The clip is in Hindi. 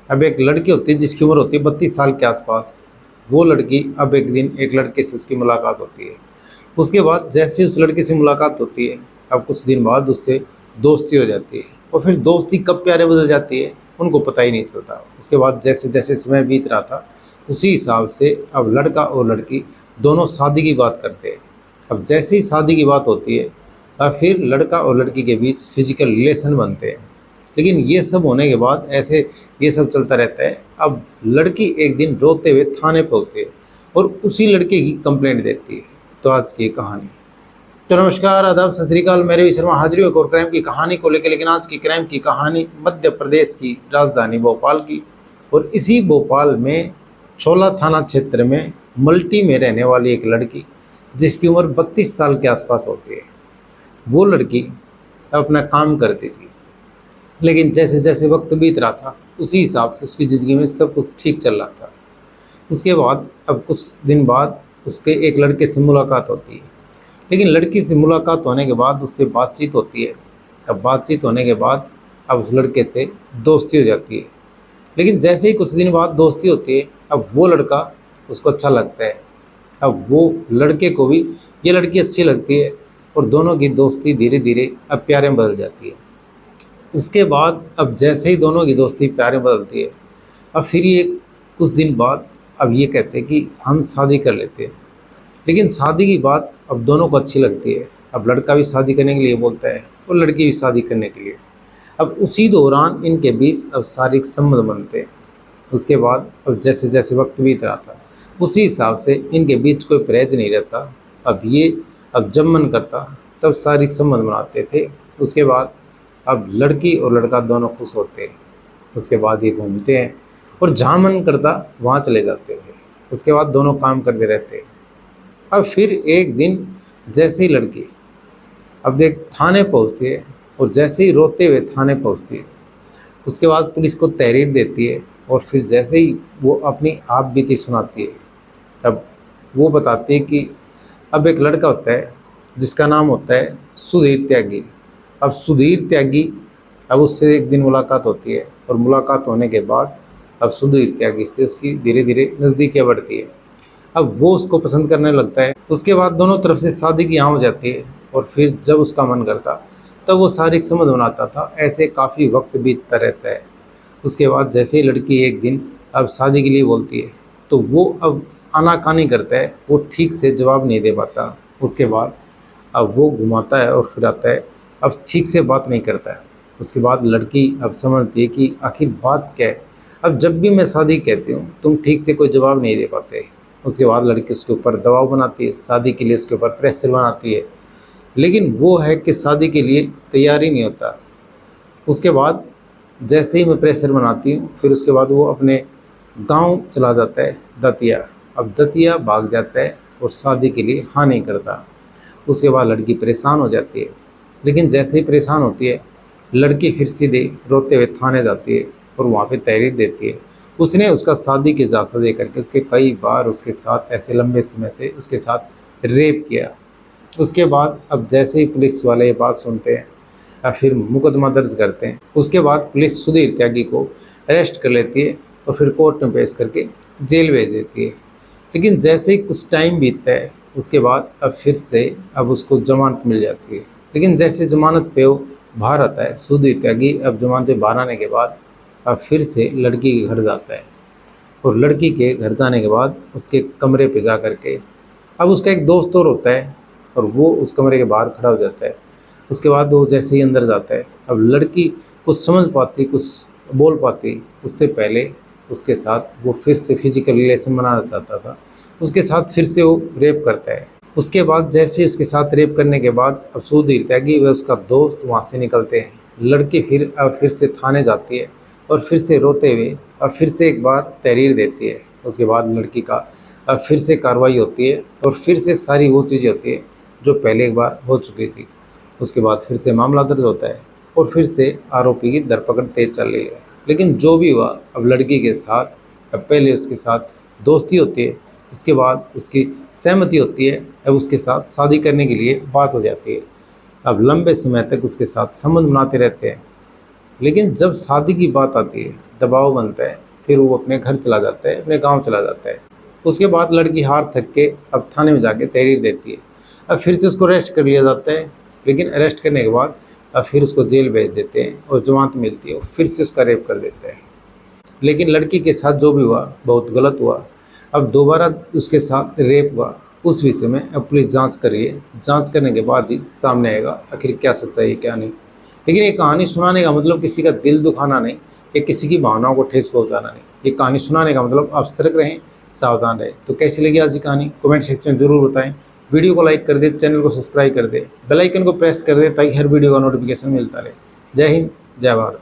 अब एक लड़की होती है जिसकी उम्र होती है 32 साल के आसपास। वो लड़की अब एक दिन एक लड़के से उसकी मुलाकात होती है। उसके बाद जैसे उस लड़के से मुलाकात होती है, अब कुछ दिन बाद उससे दोस्ती हो जाती है। और फिर दोस्ती कब प्यारे बदल जाती है उनको पता ही नहीं चलता। उसके बाद जैसे जैसे समय बीत रहा था, उसी हिसाब से अब लड़का और लड़की दोनों शादी की बात करते हैं। अब जैसे ही शादी की बात होती है, अब फिर लड़का और लड़की के बीच फिजिकल रिलेशन बनते हैं। लेकिन ये सब होने के बाद ऐसे ये सब चलता रहता है। अब लड़की एक दिन रोते हुए थाने पहुंचती है और उसी लड़के की कंप्लेंट देती है। तो आज की कहानी। तो नमस्कार, आदाब, सत श्री अकाल। मैं रवि शर्मा हाजिर हूं एक और क्राइम की कहानी को लेकर। लेकिन आज की क्राइम की कहानी मध्य प्रदेश की राजधानी भोपाल की, और इसी भोपाल में छोला थाना क्षेत्र में मल्टी में रहने वाली एक लड़की जिसकी उम्र 32 साल के आसपास होती है। वो लड़की अपना काम करती थी, लेकिन जैसे जैसे वक्त बीत रहा था उसी हिसाब से उसकी ज़िंदगी में सब कुछ ठीक चल रहा था। उसके बाद अब कुछ दिन बाद उसके एक लड़के से मुलाकात होती है। लेकिन लड़की से मुलाकात होने के बाद उससे बातचीत होती है। अब बातचीत होने के बाद अब उस लड़के से दोस्ती हो जाती है। लेकिन जैसे ही कुछ दिन बाद दोस्ती होती है, अब वो लड़का उसको अच्छा लगता है। अब वो लड़के को भी ये लड़की अच्छी लगती है और दोनों की दोस्ती धीरे धीरे अब प्यारे में बदल जाती है। उसके बाद अब जैसे ही दोनों की दोस्ती प्यारे में बदलती है, अब फिर ये कुछ दिन बाद अब ये कहते हैं कि हम शादी कर लेते हैं। लेकिन शादी की बात अब दोनों को अच्छी लगती है। अब लड़का भी शादी करने के लिए बोलता है और लड़की भी शादी करने के लिए। अब उसी दौरान इनके बीच अब शारीरिक संबंध बनते हैं। उसके बाद अब जैसे जैसे वक्त बीत रहा था उसी हिसाब से इनके बीच कोई परहेज नहीं रहता। अब जब मन करता तब शारीरिक संबंध बनाते थे। उसके बाद अब लड़की और लड़का दोनों खुश होते हैं। उसके बाद ये घूमते हैं और जहाँ मन करता वहाँ चले जाते थे। उसके बाद दोनों काम करते रहते हैं। अब फिर एक दिन जैसे ही लड़की अब देख थाने पहुँचती है, और जैसे ही रोते हुए थाने पहुँचती है, उसके बाद पुलिस को तहरीर देती है। और फिर जैसे ही वो अपनी आप बीती सुनाती है, तब वो बताती है कि अब एक लड़का होता है जिसका नाम होता है सुधीर त्यागी। अब सुधीर त्यागी, अब उससे एक दिन मुलाकात होती है, और मुलाकात होने के बाद अब सुधीर त्यागी से उसकी धीरे धीरे नज़दीकियाँ बढ़ती है। अब वो उसको पसंद करने लगता है। उसके बाद दोनों तरफ से शादी की हाँ हो जाती है। और फिर जब उसका मन करता तब वो शारीरिक संबंध बनाता था। ऐसे काफ़ी वक्त बीतता रहता है। उसके बाद जैसे ही लड़की एक दिन अब शादी के लिए बोलती है, तो वो अब आनाकानी करता है। वो ठीक से जवाब नहीं दे पाता। उसके बाद अब वो घुमाता है और फिराता है, अब ठीक से बात नहीं करता है। उसके बाद लड़की अब समझती है कि आखिर बात क्या है। अब जब भी मैं शादी कहती हूँ तुम ठीक से कोई जवाब नहीं दे पाते। उसके बाद लड़की उसके ऊपर दबाव बनाती है, शादी के लिए उसके ऊपर प्रेशर बनाती है। लेकिन वो है कि शादी के लिए तैयार ही नहीं होता। उसके बाद जैसे ही मैं प्रेशर बनाती हूँ, फिर उसके बाद वो अपने गांव चला जाता है, दतिया। अब दतिया भाग जाता है और शादी के लिए हाँ नहीं करता। उसके बाद लड़की परेशान हो जाती है। लेकिन जैसे ही परेशान होती है, लड़की फिर सीधे रोते हुए थाने जाती है और वहाँ पे तहरीर देती है। उसने उसका शादी के इजाज़त दे करके उसके कई बार उसके साथ ऐसे लंबे समय से उसके साथ रेप किया। उसके बाद अब जैसे ही पुलिस वाले ये बात सुनते हैं या फिर मुकदमा दर्ज करते हैं, उसके बाद पुलिस सुधीर त्यागी को अरेस्ट कर लेती है और फिर कोर्ट में पेश करके जेल भेज देती है। लेकिन जैसे ही कुछ टाइम बीतता है, उसके बाद अब फिर से अब उसको जमानत मिल जाती है। लेकिन जैसे जमानत पे वो बाहर आता है, सुधीर त्यागी अब जमानत पे बाहर आने के बाद अब फिर से लड़की के घर जाता है। और लड़की के घर जाने के बाद उसके कमरे पे जा करके अब उसका एक दोस्त और होता है, और वो उस कमरे के बाहर खड़ा हो जाता है। उसके बाद वो जैसे ही अंदर जाता है, अब लड़की कुछ समझ पाती, कुछ बोल पाती, उससे पहले उसके साथ वो फिर से फिजिकल रिलेशन बनाना चाहता था। उसके साथ फिर से वो रेप करता है। उसके बाद जैसे उसके साथ रेप करने के बाद अब सुधीर त्यागी व उसका दोस्त वहाँ से निकलते हैं। लड़की फिर से थाने जाती है और फिर से रोते हुए और फिर से एक बार तहरीर देती है। उसके बाद लड़की का अब फिर से कार्रवाई होती है और फिर से सारी वो चीज़ें होती है जो पहले एक बार हो चुकी थी। उसके बाद फिर से मामला दर्ज होता है और फिर से आरोपी की धरपकड़ तेज चल रही है। लेकिन जो भी हुआ, अब लड़की के साथ अब पहले उसके साथ दोस्ती होती है, उसके बाद उसकी सहमति होती है, अब उसके साथ शादी करने के लिए बात हो जाती है। अब लंबे समय तक उसके साथ संबंध बनाते रहते हैं। लेकिन जब शादी की बात आती है, दबाव बनता है, फिर वो अपने घर चला जाता है, अपने गांव चला जाता है। उसके बाद लड़की हार थक के अब थाने में जाके तहरीर देती है। अब फिर से उसको अरेस्ट कर लिया जाता है, लेकिन अरेस्ट करने के बाद अब फिर उसको जेल भेज देते हैं और जमानत मिलती है और फिर से उसका रेप कर देते हैं। लेकिन लड़की के साथ जो भी हुआ बहुत गलत हुआ। अब दोबारा उसके साथ रेप हुआ, उस विषय में अब पुलिस जांच कर रही है। जांच करने के बाद ही सामने आएगा आखिर क्या सच्चाई है क्या नहीं। लेकिन ये कहानी सुनाने का मतलब किसी का दिल दुखाना नहीं, ये किसी की भावनाओं को ठेस पहुंचाना नहीं। ये कहानी सुनाने का मतलब आप सतर्क रहें, सावधान रहें। तो कैसी लगी आज की कहानी कमेंट सेक्शन में जरूर बताएं। वीडियो को लाइक कर दे, चैनल को सब्सक्राइब कर दे, बेल आइकन को प्रेस कर दे ताकि हर वीडियो का नोटिफिकेशन मिलता रहे। जय हिंद, जय भारत।